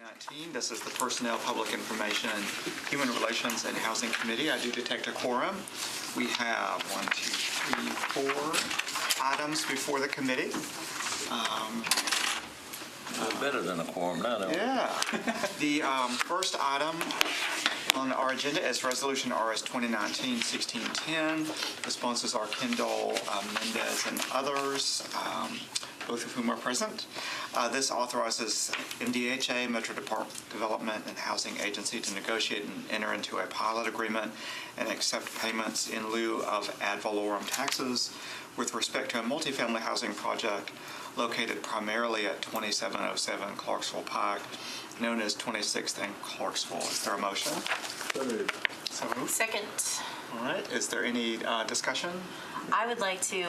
2019. This is the Personnel, Public Information, Human Relations, and Housing Committee. I do detect a quorum. We have 4 items before the committee. Better than a quorum now, though. Yeah. The first item on our agenda is Resolution RS 2019-1610. The sponsors are Kendall, Mendez, and others, both of whom are present. This authorizes MDHA, Metro Development and Housing Agency, to negotiate and enter into a pilot agreement and accept payments in lieu of ad valorem taxes with respect to a multifamily housing project located primarily at 2707 Clarksville Pike, known as 26th and Clarksville. Is there a motion? So moved. So moved. Second. All right. Is there any discussion? I would like to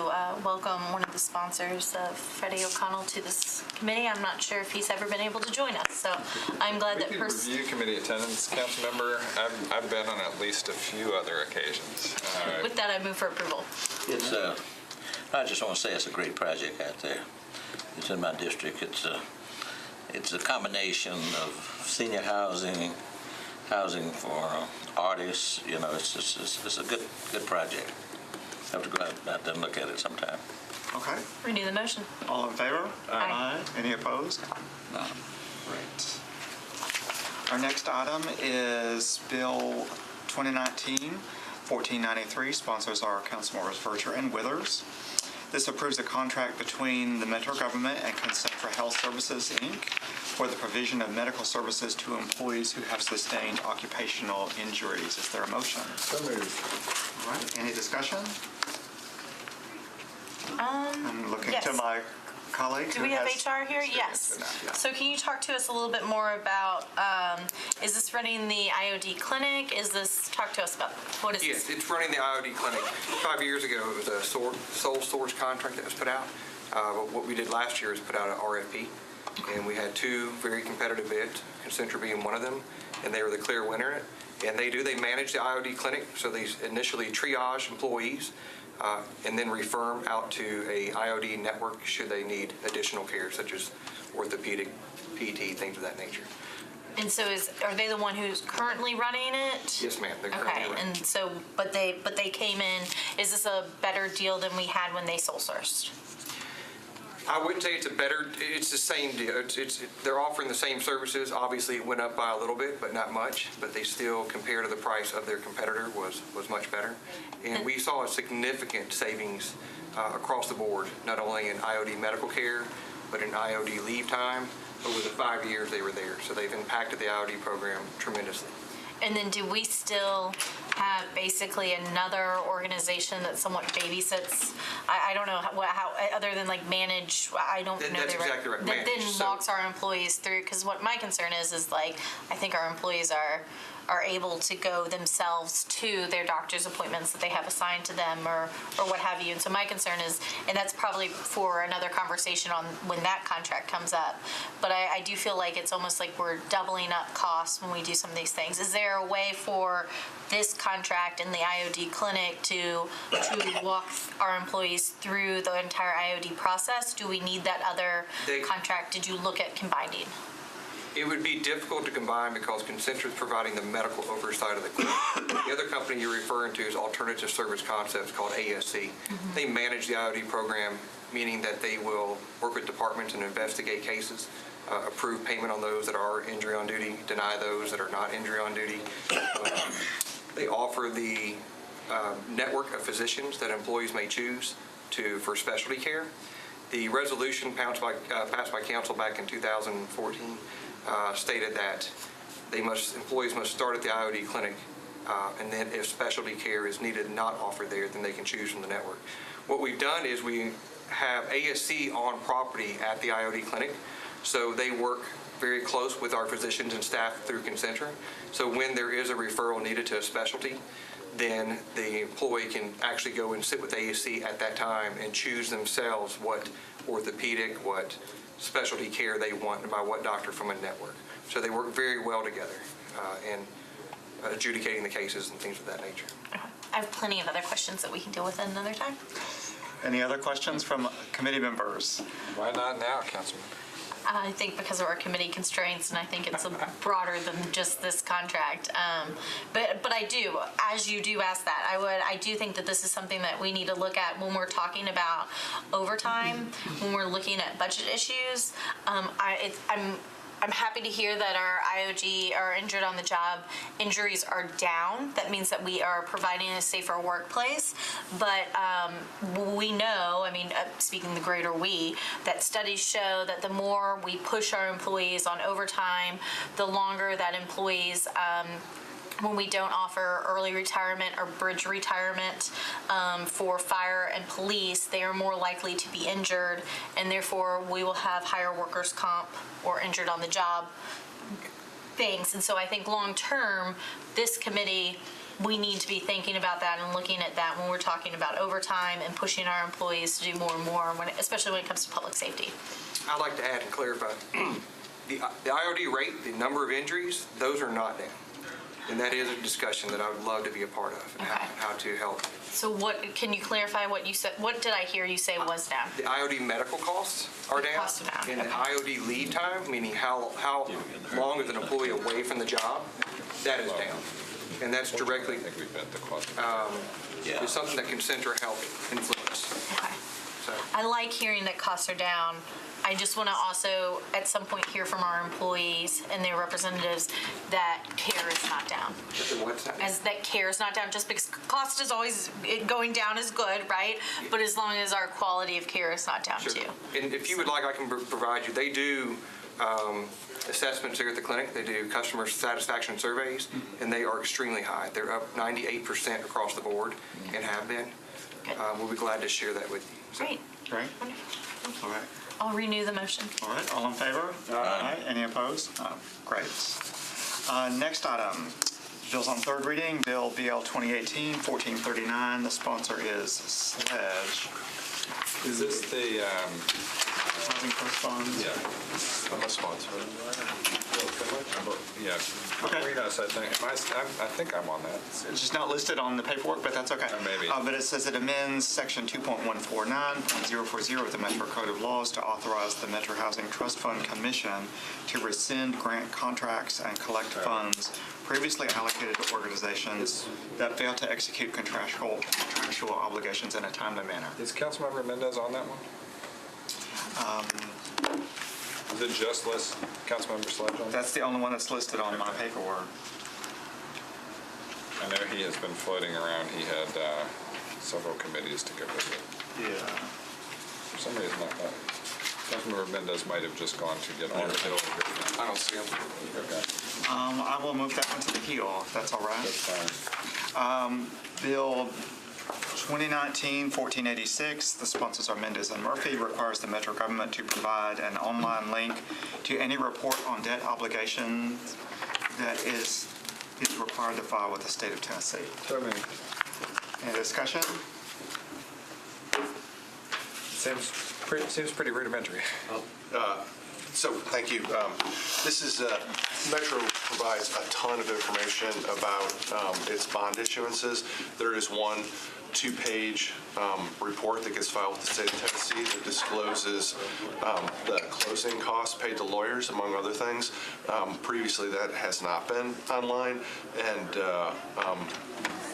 welcome one of the sponsors, Freddie O'Connell, to this committee. I'm not sure if he's ever been able to join us, so I'm glad that Review committee attendance, council member. I've been on at least a few other occasions. With that, I move for approval. It's I just want to say it's a great project out there. It's in my district. It's a combination of senior housing for artists. You know, it's a good project. Have to go out there and look at it sometime. Okay. Renew the motion. All in favor? Aye. Any opposed? No. Great. Our next item is Bill 2019-1493. Sponsors are Councilmembers Vercher and Withers. This approves a contract between the Metro Government and Concentra Health Services, Inc. for the provision of medical services to employees who have sustained occupational injuries. Is there a motion? So moved. All right. Any discussion? I'm looking yes. to my colleague. Do we have HR here? Yes. Yeah. So can you talk to us a little bit more about, is this running the IOD clinic? Talk to us about, what is Yes, this? it's running the IOD clinic. 5 years ago, it was a sole source contract that was put out. But what we did last year is put out an RFP, and we had 2 very competitive bids, Concentra being one of them, and they were the clear winner in it. And they manage the IOD clinic, so they initially triage employees and then refer them out to a IOD network should they need additional care, such as orthopedic, PT, things of that nature. And so are they the one who's currently running it? Yes, ma'am. They're currently Okay, running. and so, but they came in, is this a better deal than we had when they sole sourced? I wouldn't say it's it's the same deal. They're offering the same services. Obviously, it went up by a little bit, but not much. But they still, compared to the price of their competitor, was much better. And we saw a significant savings across the board, not only in IOD medical care, but in IOD leave time over the 5 years they were there. So they've impacted the IOD program tremendously. And then do we still have basically another organization that somewhat babysits? I don't know how other than like manage, I don't know. That's exactly right, That manage. then So- walks our employees through, because what my concern is like, I think our employees are able to go themselves to their doctor's appointments that they have assigned to them or what have you. And so my concern is, and that's probably for another conversation on when that contract comes up, but I do feel like it's almost like we're doubling up costs when we do some of these things. Is there a way for this contract and the IOD clinic to walk our employees through the entire IOD process? Do we need that other contract? Did you look at combining? It would be difficult to combine because Concentra is providing the medical oversight of the clinic. The other company you're referring to is Alternative Service Concepts, called ASC. Mm-hmm. They manage the IOD program, meaning that they will work with departments and investigate cases, approve payment on those that are injury on duty, deny those that are not injury on duty. They offer the network of physicians that employees may choose for specialty care. The resolution passed by council back in 2014 stated that employees must start at the IOD clinic, and then if specialty care is needed not offered there, then they can choose from the network. What we've done is we have ASC on property at the IOD clinic, so they work very close with our physicians and staff through Concentra. So when there is a referral needed to a specialty, then the employee can actually go and sit with ASC at that time and choose themselves what orthopedic, what specialty care they want and by what doctor from a network. So they work very well together in adjudicating the cases and things of that nature. I have plenty of other questions that we can deal with at another time. Any other questions from committee members? Why not now, Councilman? I think because of our committee constraints, and I think it's broader than just this contract. But I do, as you do ask that, I do think that this is something that we need to look at when we're talking about overtime, when we're looking at budget issues. I'm happy to hear that our IOG, our injured on the job injuries, are down. That means that we are providing a safer workplace. But we know, I mean, speaking the greater we, that studies show that the more we push our employees on overtime, the longer that employees, when we don't offer early retirement or bridge retirement for fire and police, they are more likely to be injured, and therefore we will have higher workers' comp or injured on the job things. And so I think long-term, this committee, we need to be thinking about that and looking at that when we're talking about overtime and pushing our employees to do more and more, especially when it comes to public safety. I'd like to add and clarify. The IOD rate, the number of injuries, those are not down. And that is a discussion that I would love to be a part of, and how to help. So can you clarify what you said? What did I hear you say was down? The IOD medical costs are down. Costs are down, And the okay. IOD lead time, meaning how long is an employee away from the job, that is down. And that's directly, I think we bet the cost. it's something that Concentra helped influence. Okay. So, I like hearing that costs are down. I just want to also, at some point, hear from our employees and their representatives that care is not down. what's that? As that care is not down, just because cost is always, going down is good, right? But as long as our quality of care is not down Sure. too. And if you would like, I can provide you. They do assessments here at the clinic. They do customer satisfaction surveys, and they are extremely high. They're up 98% across the board and have been. Good. We'll be glad to share that with you. So, Great. Great. All right. I'll renew the motion. All right, all in favor? Aye. Any opposed? Great. Next item, bills on third reading, Bill BL 2018-1439. The sponsor is Sledge. Is this the, Housing Trust Funds. yeah, I'm a sponsor. Yeah. Okay. Read us, I think. I think I'm on that. It's just not listed on the paperwork, but that's okay. Maybe. But it says it amends section 2.149.040 of the Metro Code of Laws to authorize the Metro Housing Trust Fund Commission to rescind grant contracts and collect funds previously allocated to organizations that fail to execute contractual obligations in a timely manner. Is Councilmember Mendez on that one? Is it just list Councilmember Sledge on that? That's the only one that's listed on my paperwork. I know he has been floating around. He had several committees to go with it. Yeah. For some reason, I thought Councilmember Mendez might have just gone to get on the hill. I don't see him. Okay, I will move that one to the heel, if that's all right. that's fine. Bill 2019-1486, the sponsors are Mendez and Murphy, requires the Metro government to provide an online link to any report on debt obligations that is required to file with the state of Tennessee. So many. Any discussion? Seems pretty rudimentary. So, thank you. This is, Metro provides a ton of information about its bond issuances. There is one 2-page report that gets filed with the state of Tennessee that discloses the closing costs paid to lawyers, among other things. Previously, that has not been online, and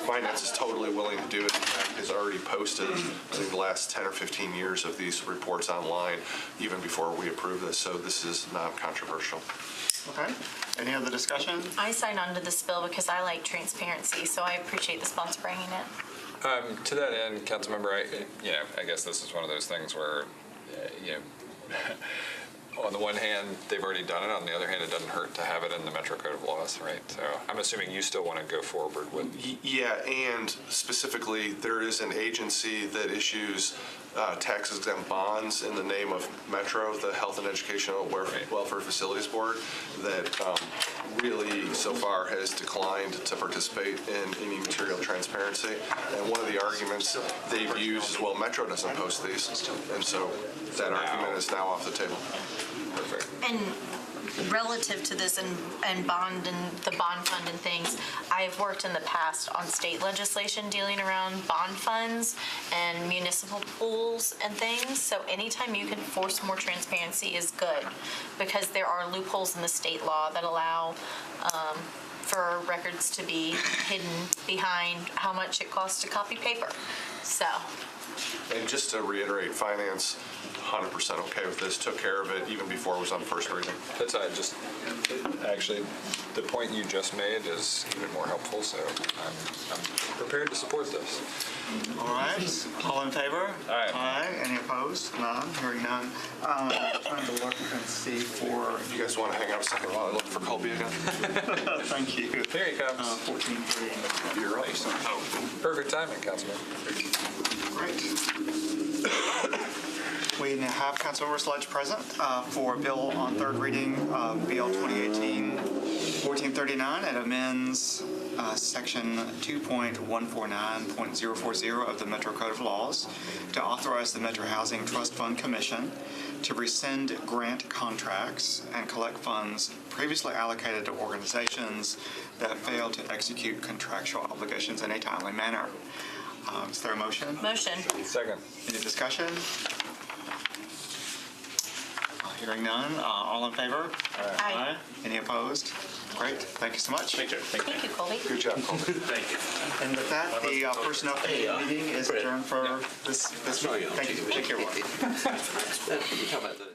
Finance is totally willing to do it. In fact, has already posted, I think, the last 10 or 15 years of these reports online, even before we approve this. So this is not controversial. Okay. Any other discussion? I signed on to this bill because I like transparency, so I appreciate the sponsor bringing it. To that end, Councilmember, I guess this is one of those things where, on the one hand, they've already done it. On the other hand, it doesn't hurt to have it in the Metro Code of Laws, right? So I'm assuming you still want to go forward with. Yeah, and specifically, there is an agency that issues tax-exempt bonds in the name of Metro, the Health and Educational Welfare Facilities Board, that really so far has declined to participate in any material transparency. And one of the arguments they've used is, well, Metro doesn't post these, and so that argument is now off the table. Perfect. And relative to this and bond and the bond fund and things, I've worked in the past on state legislation dealing around bond funds and municipal pools and things. So anytime you can force more transparency is good, because there are loopholes in the state law that allow for records to be hidden behind how much it costs to copy paper. So, And just to reiterate, finance, 100% okay with this, took care of it even before it was on first reading. That's actually, the point you just made is even more helpful, so I'm prepared to support this. All right, all in favor? Aye. Aye. Any opposed? None, hearing none. Trying to look and see for, You guys want to hang out a second while I look for Colby again? thank you. Here he comes. 14-3. You're right. Perfect timing, Councilman. Great. We now have Councilmember Sledge present for bill on third reading, BL 2018-1439. It amends section 2.149.040 of the Metro Code of Laws to authorize the Metro Housing Trust Fund Commission to rescind grant contracts and collect funds previously allocated to organizations that fail to execute contractual obligations in a timely manner. Is there a motion? motion. Second. Any discussion? Hearing none. All in favor? Aye. Any opposed? Great. Thank you so much. Thank you, Colby. Good job, Colby. And with that, the personnel committee meeting is adjourned for this week. Thank you. Take care. You're talking about the